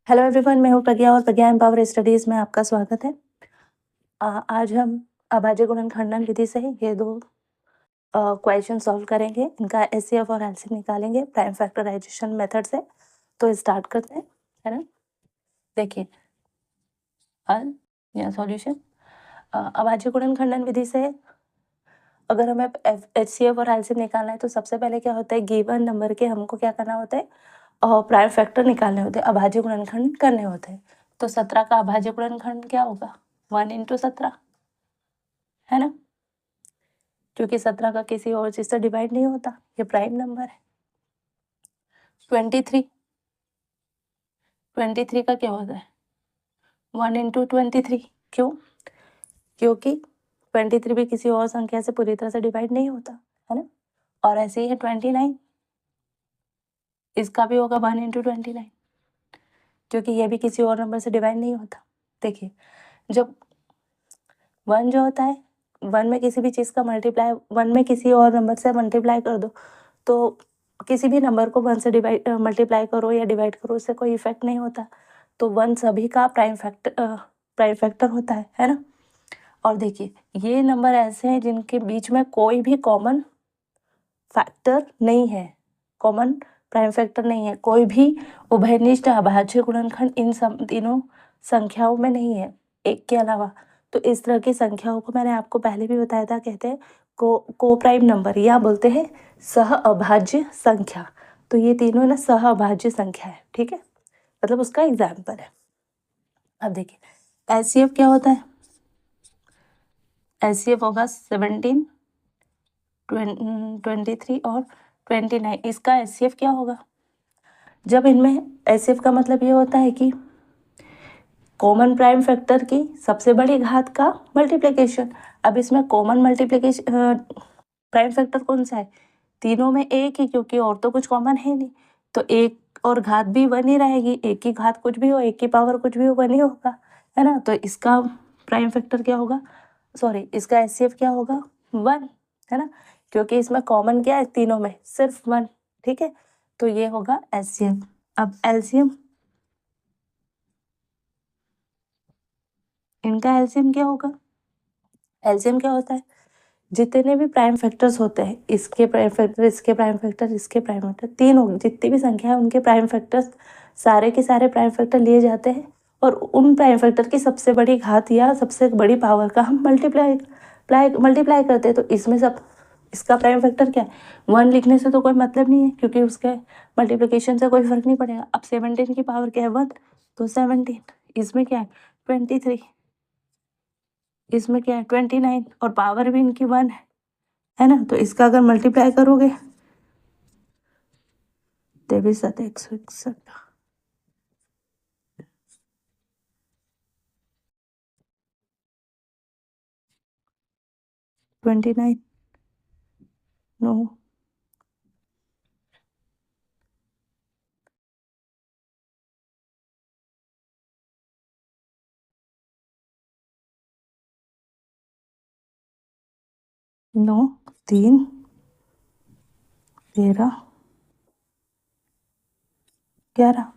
Hello everyone, मैं हूँ प्रज्ञा और प्रज्ञा एम्पावर स्टडीज़ में आपका स्वागत है। आज हम अभाज्य गुणनखंडन विधि से ये दो क्वेश्चन सॉल्व करेंगे। इनका एचसीएफ और एलसीएम निकालेंगे प्राइम फैक्टराइजेशन मेथड से। तो स्टार्ट करते हैं, है ना। देखिए हल या सॉल्यूशन। अभाज्य गुणनखंडन विधि से अगर हमें एचसीएफ और एलसीएम निकालना है तो सबसे पहले क्या होता है, गिवन नंबर के हमको क्या करना होता है, प्राइम फैक्टर निकालने होते हैं, अभाज्य गुणनखंड करने होते हैं। तो 17 का अभाज्य गुणनखंड क्या होगा, 1 × 17, है ना, क्योंकि 17 का किसी और चीज से डिवाइड नहीं होता, ये प्राइम नंबर है। 23 का क्या होता है, 1 × 23। क्यों? क्योंकि 23 भी किसी और संख्या से पूरी तरह से डिवाइड नहीं होता, है ना। और ऐसे ही है 29, इसका भी होगा 1 × 29, क्योंकि ये भी किसी और नंबर से डिवाइड नहीं होता। देखिए, जब 1 जो होता है, 1 में किसी भी चीज़ का मल्टीप्लाई, 1 में किसी और नंबर से मल्टीप्लाई कर दो, तो किसी भी नंबर को 1 से मल्टीप्लाई करो या डिवाइड करो, उससे कोई इफेक्ट नहीं होता। तो 1 सभी का प्राइम फैक्टर होता है ना। और देखिए, ये नंबर ऐसे हैं जिनके बीच में कोई भी कॉमन फैक्टर नहीं है, कॉमन प्राइम फैक्टर नहीं है, कोई भी उभयनिष्ठ अभाज्य गुणनखंड इन तीनों संख्याओं में नहीं है, एक के अलावा। तो इस तरह की संख्याओं को मैंने आपको पहले भी बताया था, कहते हैं को प्राइम नंबर, या बोलते हैं सह अभाज्य संख्या। तो ये तीनों ना सह अभाज्य संख्या है, ठीक है, मतलब उसका एग्जाम्पल है। अब देखिए एचसीएफ क्या होता है, एचसीएफ होगा 17, 23 और 29। इसका एचसीएफ क्या होगा, जब इनमें एचसीएफ का मतलब ये होता है कि कॉमन प्राइम फैक्टर की सबसे बड़ी घात का मल्टीप्लिकेशन। अब इसमें कॉमन मल्टीप्लिकेशन प्राइम फैक्टर कौन सा है, तीनों में एक ही, क्योंकि और तो कुछ कॉमन है नहीं। तो एक और घात भी 1 ही रहेगी, एक की घात कुछ भी हो, एक की पावर कुछ भी हो, 1 ही होगा, है ना। तो इसका प्राइम फैक्टर क्या होगा, सॉरी, इसका एचसीएफ क्या होगा, 1, है ना, क्योंकि इसमें कॉमन क्या है, तीनों में सिर्फ 1, ठीक है। तो ये होगा एचसीएफ। अब एलसीएम, इनका एलसीएम क्या होगा, एलसीएम क्या होता है, जितने भी प्राइम फैक्टर्स होते हैं, इसके प्राइम फैक्टर, इसके प्राइम फैक्टर, इसके प्राइम फैक्टर, तीनों जितनी भी संख्या है उनके प्राइम फैक्टर्स, सारे के सारे प्राइम फैक्टर लिए जाते हैं, और उन प्राइम फैक्टर की सबसे बड़ी घात या सबसे बड़ी पावर का हम मल्टीप्लाई करते हैं। तो इसमें सब, इसका प्राइम फैक्टर क्या है, 1 लिखने से तो कोई मतलब नहीं है, क्योंकि उसके मल्टीप्लिकेशन से कोई फर्क नहीं पड़ेगा। अब 17 की पावर क्या है, 1, तो 17। इसमें क्या है, 23, इसमें क्या है, 29, और पावर भी इनकी 1 है ना। तो इसका अगर मल्टीप्लाई करोगे, 23 7 161, 29, 9, 9, 3, 13, 11,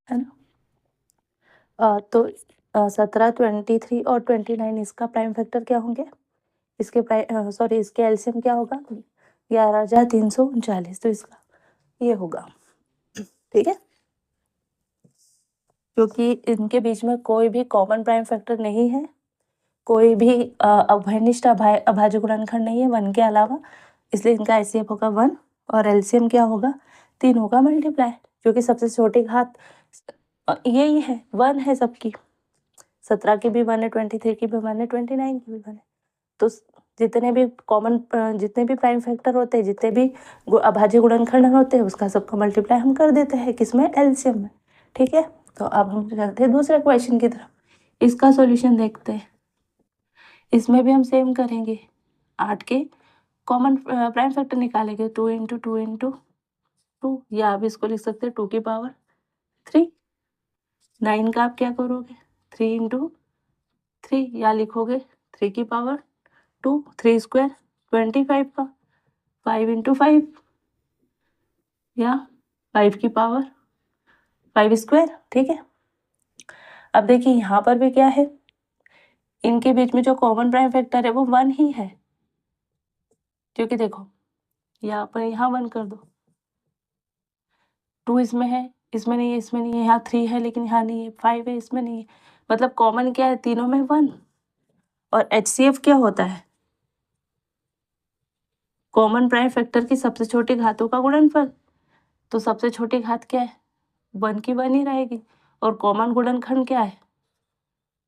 है ना। तो 17, 23 और 29 इसका प्राइम फैक्टर क्या होंगे, इसके सॉरी, इसके एलसीएम क्या होगा, 11,339। तो इसका ये होगा, ठीक है, क्योंकि इनके बीच में कोई भी कॉमन प्राइम फैक्टर नहीं है, कोई भी अभयनिष्ठ अभाज्य गुणनखंड नहीं है 1 के अलावा, इसलिए इनका एचसीएफ होगा 1, और एलसीएम क्या होगा, तीनों का मल्टीप्लाई, क्योंकि सबसे छोटी घात यही है, 1 है सबकी, 17 की भी 1 है, 23 की भी 1 है, 29 की भी 1 है। तो जितने भी कॉमन, जितने भी प्राइम फैक्टर होते हैं, जितने भी अभाज्य गुणनखंड होते हैं, उसका सबका मल्टीप्लाई हम कर देते हैं किसमें, एलसीएम में, ठीक है। तो अब हम चलते हैं दूसरे क्वेश्चन की तरफ, इसका सॉल्यूशन देखते हैं। इसमें भी हम सेम करेंगे, 8 के कॉमन प्राइम फैक्टर निकालेंगे, 2 × 2 × 2, या आप इसको लिख सकते हैं 2 की पावर 3। 9 का आप क्या करोगे, 3 × 3, या लिखोगे 3 की पावर 2, 3 स्क्वायर 25 का, 5 × 5, या 5 की पावर 5 स्क्वायर, ठीक है। अब देखिए यहाँ पर भी क्या है, इनके बीच में जो कॉमन प्राइम फैक्टर है वो 1 ही है, क्योंकि देखो यहाँ पर यहाँ 1 कर दो, 2 इसमें है, इसमें नहीं है, इसमें नहीं है, यहाँ 3 है लेकिन यहाँ नहीं है, 5 है, इसमें नहीं है, मतलब कॉमन क्या है तीनों में 1। और HCF क्या होता है, कॉमन प्राइम फैक्टर की सबसे छोटी घातों का गुणनफल। तो सबसे छोटी घात क्या है, 1 की 1 ही रहेगी, और कॉमन गुणनखंड क्या है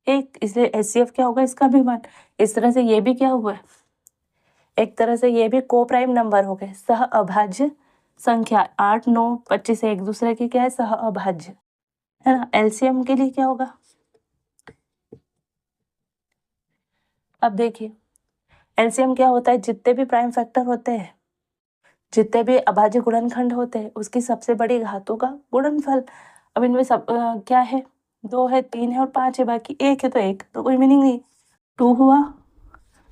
1, इसलिए HCF क्या होगा इसका भी 1। इस तरह से ये भी क्या हुआ है, एक तरह से ये भी को प्राइम नंबर हो गए, सह अभाज्य संख्या 8, 9, 25 एक दूसरे की क्या है सह अभाज्य, है ना। LCM के लिए क्या होगा, अब देखिए LCM क्या होता है, जितने भी प्राइम फैक्टर होते हैं, जितने भी अभाज्य गुणनखंड होते हैं, उसकी सबसे बड़ी घातों का गुणनफल। अब इनमें सब क्या है, 2 है, 3 है और 5 है, बाकी 1 है, तो 1 तो कोई मीनिंग नहीं। 2 हुआ,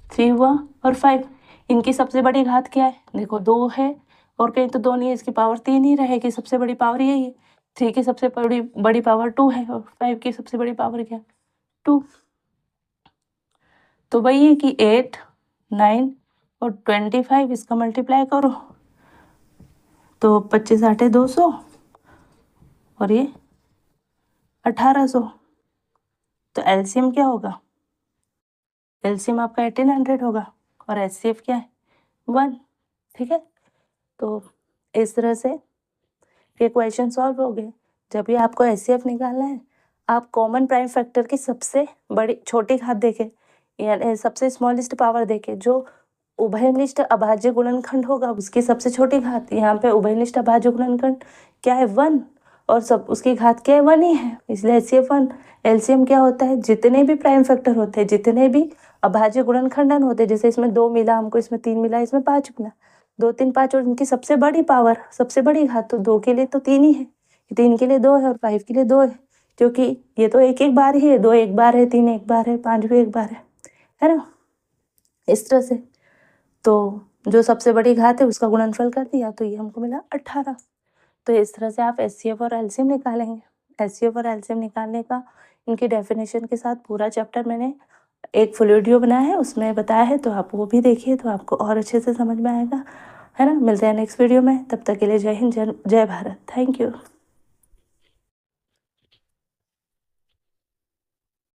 3 हुआ और 5, इनकी सबसे बड़ी घात क्या है, देखो 2 है और कहीं तो 2 नहीं है, इसकी पावर 3 ही रहेगी, सबसे बड़ी पावर यही है। 3 की सबसे बड़ी पावर 2 है और 5 की सबसे बड़ी पावर क्या है 2। तो वही है कि 8, 9 और 25, इसका मल्टीप्लाई करो तो 25 8 है 200 और ये 1800। तो LCM क्या होगा, LCM आपका 1800 होगा और HCF क्या है 1, ठीक है। तो इस तरह से ये क्वेश्चन सॉल्व हो गए। जब भी आपको HCF निकालना है, आप कॉमन प्राइम फैक्टर की सबसे बड़ी छोटी घात देखें, यानी सबसे स्मॉलेस्ट पावर देखें, जो उभयनिष्ठ अभाज्य गुणनखंड होगा उसकी सबसे छोटी घात, यहाँ पे उभयनिष्ठ अभाज्य गुणनखंड क्या है 1 और सब उसकी घात क्या है 1 ही है, इसलिए HCF 1। LCM क्या होता है, जितने भी प्राइम फैक्टर होते हैं, जितने भी अभाज्य गुणनखंडन होते हैं, जैसे इसमें 2 मिला हमको, इसमें 3 मिला, इसमें 5 मिला, 2, 3, 5 और इनकी सबसे बड़ी पावर, सबसे बड़ी घात, तो 2 के लिए तो 3 ही है, 3 के लिए 2 है और 5 के लिए 2 है, क्योंकि ये तो एक एक बार ही है, 2 एक बार है, 3 एक बार है, 5 भी एक बार है ना। इस तरह से तो जो सबसे बड़ी घात है उसका गुणनफल कर दिया, तो ये हमको मिला 18। तो इस तरह से आप HCF और LCM निकालेंगे। HCF और LCM निकालने का इनकी डेफिनेशन के साथ पूरा चैप्टर मैंने एक फुल वीडियो बनाया है, उसमें बताया है, तो आप वो भी देखिए तो आपको और अच्छे से समझ में आएगा, है ना। मिलते हैं नेक्स्ट वीडियो में, तब तक के लिए जय हिंद, जय भारत, थैंक यू।